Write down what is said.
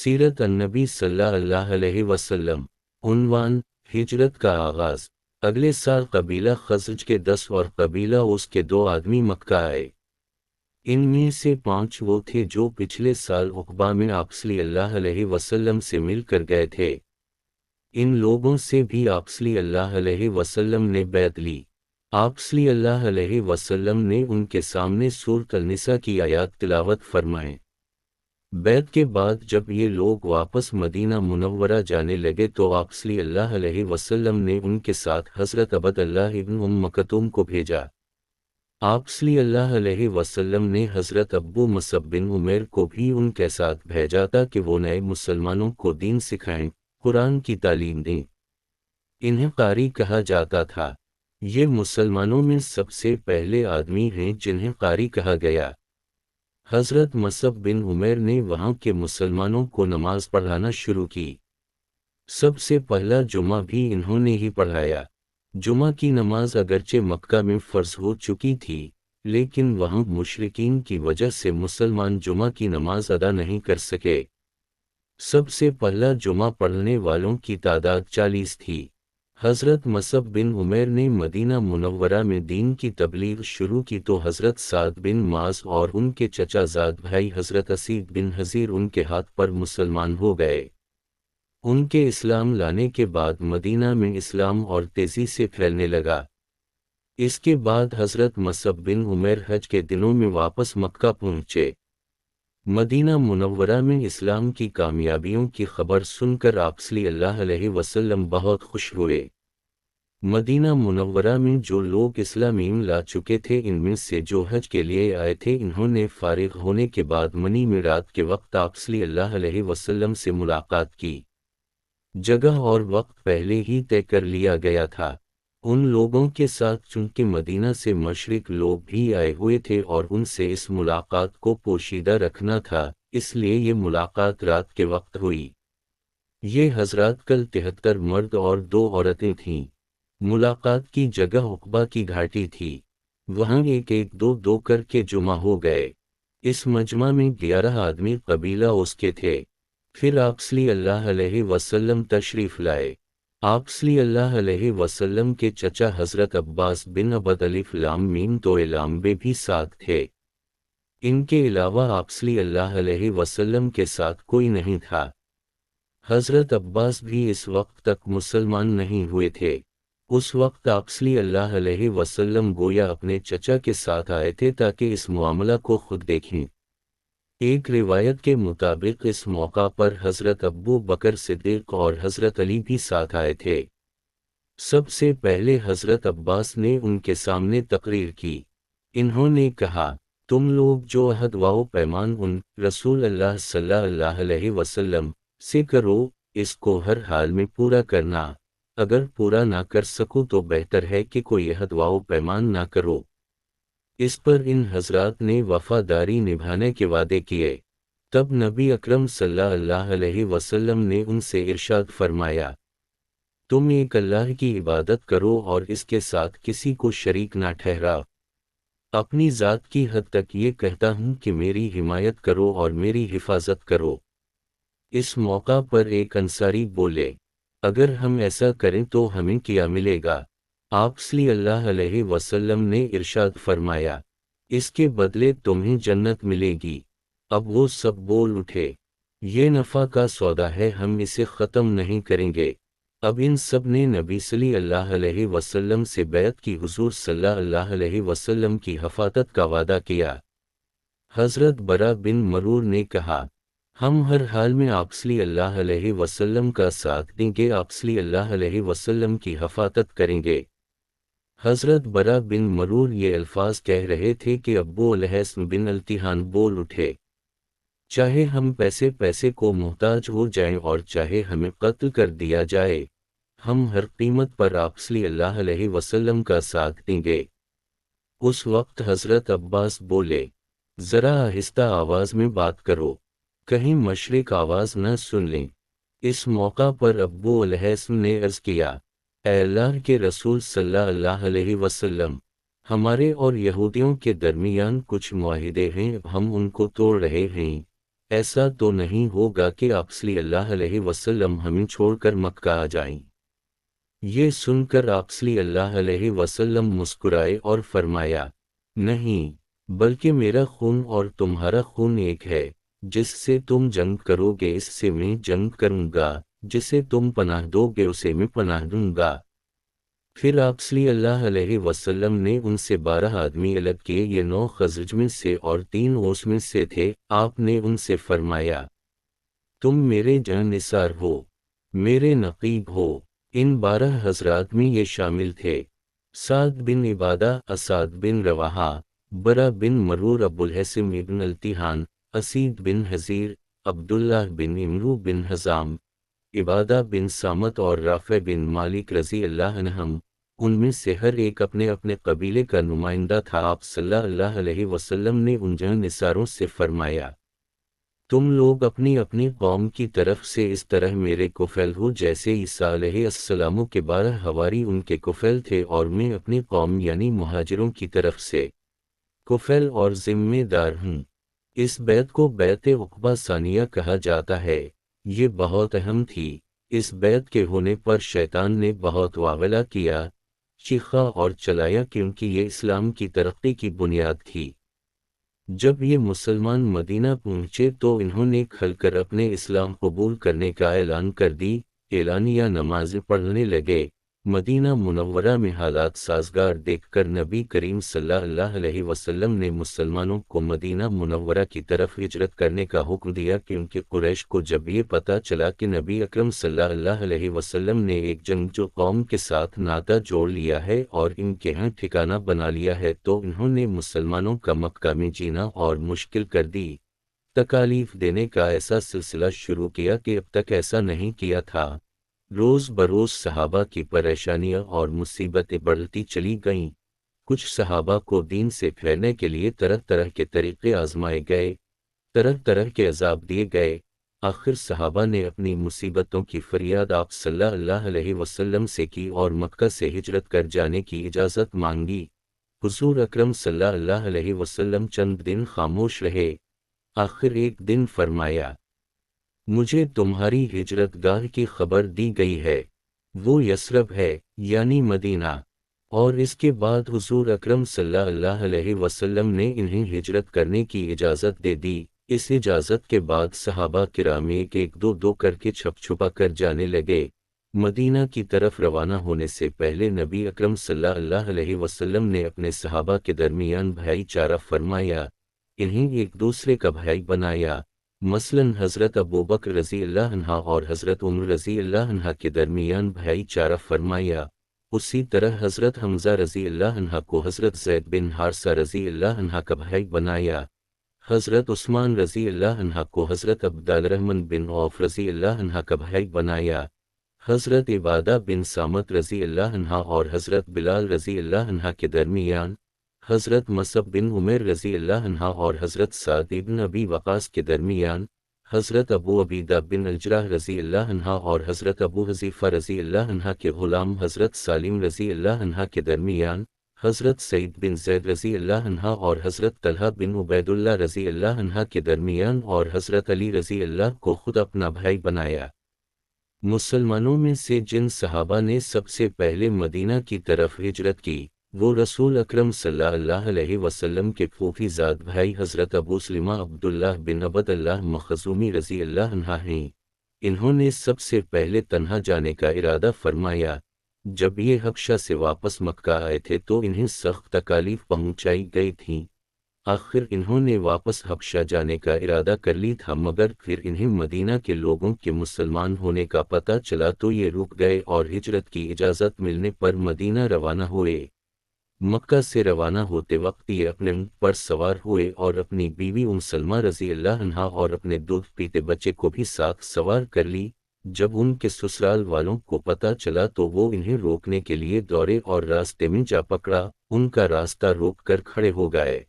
سیرت النبی صلی اللہ علیہ وسلم۔ عنوان: ہجرت کا آغاز۔ اگلے سال قبیلہ خزرج کے 10 اور قبیلہ اوس کے 2 آدمی مکہ آئے۔ ان میں سے 5 وہ تھے جو پچھلے سال عقبہ میں آپ صلی اللہ علیہ وسلم سے مل کر گئے تھے۔ ان لوگوں سے بھی آپ صلی اللہ علیہ وسلم نے بیعت لی۔ آپ صلی اللہ علیہ وسلم نے ان کے سامنے سورۃ النساء کی آیات تلاوت فرمائیں۔ بیعت کے بعد جب یہ لوگ واپس مدینہ منورہ جانے لگے تو آپ صلی اللہ علیہ وسلم نے ان کے ساتھ حضرت عبد اللہ ابن مکتوم کو بھیجا۔ آپ صلی اللہ علیہ وسلم نے حضرت ابو مصعب بن عمیر کو بھی ان کے ساتھ بھیجا تاکہ وہ نئے مسلمانوں کو دین سکھائیں، قرآن کی تعلیم دیں۔ انہیں قاری کہا جاتا تھا۔ یہ مسلمانوں میں سب سے پہلے آدمی ہیں جنہیں قاری کہا گیا۔ حضرت مصعب بن عمیر نے وہاں کے مسلمانوں کو نماز پڑھانا شروع کی۔ سب سے پہلا جمعہ بھی انہوں نے ہی پڑھایا۔ جمعہ کی نماز اگرچہ مکہ میں فرض ہو چکی تھی، لیکن وہاں مشرکین کی وجہ سے مسلمان جمعہ کی نماز ادا نہیں کر سکے۔ سب سے پہلا جمعہ پڑھنے والوں کی تعداد 40 تھی۔ حضرت مصعب بن عمیر نے مدینہ منورہ میں دین کی تبلیغ شروع کی تو حضرت سعد بن معاذ اور ان کے چچا زاد بھائی حضرت اسید بن حضیر ان کے ہاتھ پر مسلمان ہو گئے۔ ان کے اسلام لانے کے بعد مدینہ میں اسلام اور تیزی سے پھیلنے لگا۔ اس کے بعد حضرت مصعب بن عمیر حج کے دنوں میں واپس مکہ پہنچے۔ مدینہ منورہ میں اسلام کی کامیابیوں کی خبر سن کر آپ صلی اللہ علیہ وسلم بہت خوش ہوئے۔ مدینہ منورہ میں جو لوگ اسلام لا چکے تھے ان میں سے جو حج کے لیے آئے تھے انہوں نے فارغ ہونے کے بعد منی میں رات کے وقت آپ صلی اللہ علیہ وسلم سے ملاقات کی۔ جگہ اور وقت پہلے ہی طے کر لیا گیا تھا۔ ان لوگوں کے ساتھ چونکہ مدینہ سے مشرق لوگ بھی آئے ہوئے تھے اور ان سے اس ملاقات کو پوشیدہ رکھنا تھا، اس لیے یہ ملاقات رات کے وقت ہوئی۔ یہ حضرات کل 73 مرد اور 2 عورتیں تھیں۔ ملاقات کی جگہ عقبہ کی گھاٹی تھی۔ وہاں ایک ایک دو دو کر کے جمع ہو گئے۔ اس مجمع میں 11 آدمی قبیلہ اوس کے تھے۔ پھر آپ صلی اللہ علیہ وسلم تشریف لائے۔ آپ صلی اللہ علیہ وسلم کے چچا حضرت عباس بن عبد الف لام میم تو لامبے بھی ساتھ تھے۔ ان کے علاوہ آپ صلی اللہ علیہ وسلم کے ساتھ کوئی نہیں تھا۔ حضرت عباس بھی اس وقت تک مسلمان نہیں ہوئے تھے۔ اس وقت آپ صلی اللہ علیہ وسلم گویا اپنے چچا کے ساتھ آئے تھے تاکہ اس معاملہ کو خود دیکھیں۔ ایک روایت کے مطابق اس موقع پر حضرت ابو بکر صدیق اور حضرت علی بھی ساتھ آئے تھے۔ سب سے پہلے حضرت عباس نے ان کے سامنے تقریر کی۔ انہوں نے کہا، تم لوگ جو عہد و پیمان ان رسول اللہ صلی اللہ علیہ وسلم سے کرو اس کو ہر حال میں پورا کرنا۔ اگر پورا نہ کر سکو تو بہتر ہے کہ کوئی عہد و پیمان نہ کرو۔ اس پر ان حضرات نے وفاداری نبھانے کے وعدے کیے۔ تب نبی اکرم صلی اللہ علیہ وسلم نے ان سے ارشاد فرمایا، تم ایک اللہ کی عبادت کرو اور اس کے ساتھ کسی کو شریک نہ ٹھہراؤ۔ اپنی ذات کی حد تک یہ کہتا ہوں کہ میری حمایت کرو اور میری حفاظت کرو۔ اس موقع پر ایک انصاری بولے، اگر ہم ایسا کریں تو ہمیں کیا ملے گا؟ آپ صلی اللہ علیہ وسلم نے ارشاد فرمایا، اس کے بدلے تمہیں جنت ملے گی۔ اب وہ سب بول اٹھے، یہ نفع کا سودا ہے، ہم اسے ختم نہیں کریں گے۔ اب ان سب نے نبی صلی اللہ علیہ وسلم سے بیعت کی، حضور صلی اللہ علیہ وسلم کی حفاظت کا وعدہ کیا۔ حضرت برا بن مرور نے کہا، ہم ہر حال میں آپ صلی اللہ علیہ وسلم کا ساتھ دیں گے، آپ صلی اللہ علیہ وسلم کی حفاظت کریں گے۔ حضرت برا بن مرور یہ الفاظ کہہ رہے تھے کہ ابو الحسن بن التیحان بول اٹھے، چاہے ہم پیسے کو محتاج ہو جائیں اور چاہے ہمیں قتل کر دیا جائے، ہم ہر قیمت پر آپ صلی اللہ علیہ وسلم کا ساتھ دیں گے۔ اس وقت حضرت عباس بولے، ذرا آہستہ آواز میں بات کرو، کہیں مشرک آواز نہ سن لیں۔ اس موقع پر ابو الحسن نے عرض کیا، اے اللہ کے رسول صلی اللہ علیہ وسلم، ہمارے اور یہودیوں کے درمیان کچھ معاہدے ہیں، ہم ان کو توڑ رہے ہیں۔ ایسا تو نہیں ہوگا کہ آپ صلی اللہ علیہ وسلم ہمیں چھوڑ کر مکہ آ جائیں۔ یہ سن کر آپ صلی اللہ علیہ وسلم مسکرائے اور فرمایا، نہیں، بلکہ میرا خون اور تمہارا خون ایک ہے، جس سے تم جنگ کرو گے اس سے میں جنگ کروں گا، جسے تم پناہ دو گے اسے میں پناہ دوں گا۔ پھر آپ صلی اللہ علیہ وسلم نے ان سے 12 آدمی الگ کیے، یہ 9 خزرج میں سے اور 3 اوس میں سے تھے۔ آپ نے ان سے فرمایا، تم میرے جانثار ہو، میرے نقیب ہو۔ ان 12 حضرات میں یہ شامل تھے: سعد بن عبادہ، اسعد بن رواحہ، برا بن مرور، ابو الحسم ابن التیحان، اسید بن حزیر، عبداللہ بن عمرو بن حزام، عبادہ بن سامت اور رافع بن مالک رضی اللہ عنہم۔ ان میں سے ہر ایک اپنے اپنے قبیلے کا نمائندہ تھا۔ آپ صلی اللہ علیہ وسلم نے ان جانثاروں سے فرمایا، تم لوگ اپنی اپنی قوم کی طرف سے اس طرح میرے کفیل ہو جیسے عیسیٰ علیہ السلام کے 12 حواری ان کے کفیل تھے، اور میں اپنی قوم یعنی مہاجروں کی طرف سے کفیل اور ذمہ دار ہوں۔ اس بیعت کو بیعت عقبہ ثانیہ کہا جاتا ہے۔ یہ بہت اہم تھی۔ اس بیعت کے ہونے پر شیطان نے بہت واویلا کیا، چیخا اور چلایا، کیونکہ یہ اسلام کی ترقی کی بنیاد تھی۔ جب یہ مسلمان مدینہ پہنچے تو انہوں نے کھل کر اپنے اسلام قبول کرنے کا اعلان کر دی، اعلانیہ نمازیں پڑھنے لگے۔ مدینہ منورہ میں حالات سازگار دیکھ کر نبی کریم صلی اللہ علیہ وسلم نے مسلمانوں کو مدینہ منورہ کی طرف ہجرت کرنے کا حکم دیا، کیونکہ قریش کو جب یہ پتہ چلا کہ نبی اکرم صلی اللہ علیہ وسلم نے ایک جنگجو قوم کے ساتھ ناطہ جوڑ لیا ہے اور ان کے ہاں ٹھکانہ بنا لیا ہے، تو انہوں نے مسلمانوں کا مکہ میں جینا اور مشکل کر دی، تکالیف دینے کا ایسا سلسلہ شروع کیا کہ اب تک ایسا نہیں کیا تھا۔ روز بروز صحابہ کی پریشانیاں اور مصیبتیں بڑھتی چلی گئیں۔ کچھ صحابہ کو دین سے پھیرنے کے لیے طرح طرح کے طریقے آزمائے گئے، طرح طرح کے عذاب دیے گئے۔ آخر صحابہ نے اپنی مصیبتوں کی فریاد آپ صلی اللہ علیہ وسلم سے کی اور مکہ سے ہجرت کر جانے کی اجازت مانگی۔ حضور اکرم صلی اللہ علیہ وسلم چند دن خاموش رہے۔ آخر ایک دن فرمایا، مجھے تمہاری ہجرت گاہ کی خبر دی گئی ہے، وہ یثرب ہے یعنی مدینہ۔ اور اس کے بعد حضور اکرم صلی اللہ علیہ وسلم نے انہیں ہجرت کرنے کی اجازت دے دی۔ اس اجازت کے بعد صحابہ کرام ایک ایک دو کر کے چھپ چھپا کر جانے لگے۔ مدینہ کی طرف روانہ ہونے سے پہلے نبی اکرم صلی اللہ علیہ وسلم نے اپنے صحابہ کے درمیان بھائی چارہ فرمایا، انہیں ایک دوسرے کا بھائی بنایا۔ مثلاً حضرت ابوبکر رضی اللہ عنہ اور حضرت عمر رضی اللہ عنہ کے درمیان بھائی چارہ فرمایا۔ اسی طرح حضرت حمزہ رضی اللہ عنہ کو حضرت زید بن حارثہ رضی اللہ عنہ کا بھائی بنایا۔ حضرت عثمان رضی اللہ عنہ کو حضرت عبد الرحمن بن عوف رضی اللہ عنہ کا بھائی بنایا۔ حضرت عبادہ بن سامت رضی اللہ عنہ اور حضرت بلال رضی اللہ عنہ کے درمیان، حضرت مصعب بن عمیر رضی اللہ عنہ اور حضرت سعد بن ابی وقاص کے درمیان، حضرت ابو عبیدہ بن الجراح رضی اللہ عنہ اور حضرت ابو حذیفہ رضی اللہ عنہ کے غلام حضرت سالم رضی اللہ عنہ کے درمیان، حضرت سعید بن زید رضی اللہ عنہ اور حضرت طلحہ بن عبید اللہ رضی اللہ عنہ کے درمیان، اور حضرت علی رضی اللہ کو خود اپنا بھائی بنایا۔ مسلمانوں میں سے جن صحابہ نے سب سے پہلے مدینہ کی طرف ہجرت کی، وہ رسول اکرم صلی اللہ علیہ وسلم کے پھوپھی زاد بھائی حضرت ابو سلمہ عبداللہ بن عبد اللہ مخزومی رضی اللہ عنہ ہیں۔ انہوں نے سب سے پہلے تنہا جانے کا ارادہ فرمایا۔ جب یہ حبشہ سے واپس مکہ آئے تھے تو انہیں سخت تکالیف پہنچائی گئی تھیں۔ آخر انہوں نے واپس حبشہ جانے کا ارادہ کر لی تھا، مگر پھر انہیں مدینہ کے لوگوں کے مسلمان ہونے کا پتہ چلا تو یہ رک گئے اور ہجرت کی اجازت ملنے پر مدینہ روانہ ہوئے۔ مکہ سے روانہ ہوتے وقت یہ اپنے اونٹ پر سوار ہوئے اور اپنی بیوی ام سلمہ رضی اللہ عنہا اور اپنے دودھ پیتے بچے کو بھی ساتھ سوار کر لی۔ جب ان کے سسرال والوں کو پتہ چلا تو وہ انہیں روکنے کے لیے دوڑے اور راستے میں جا پکڑا، ان کا راستہ روک کر کھڑے ہو گئے۔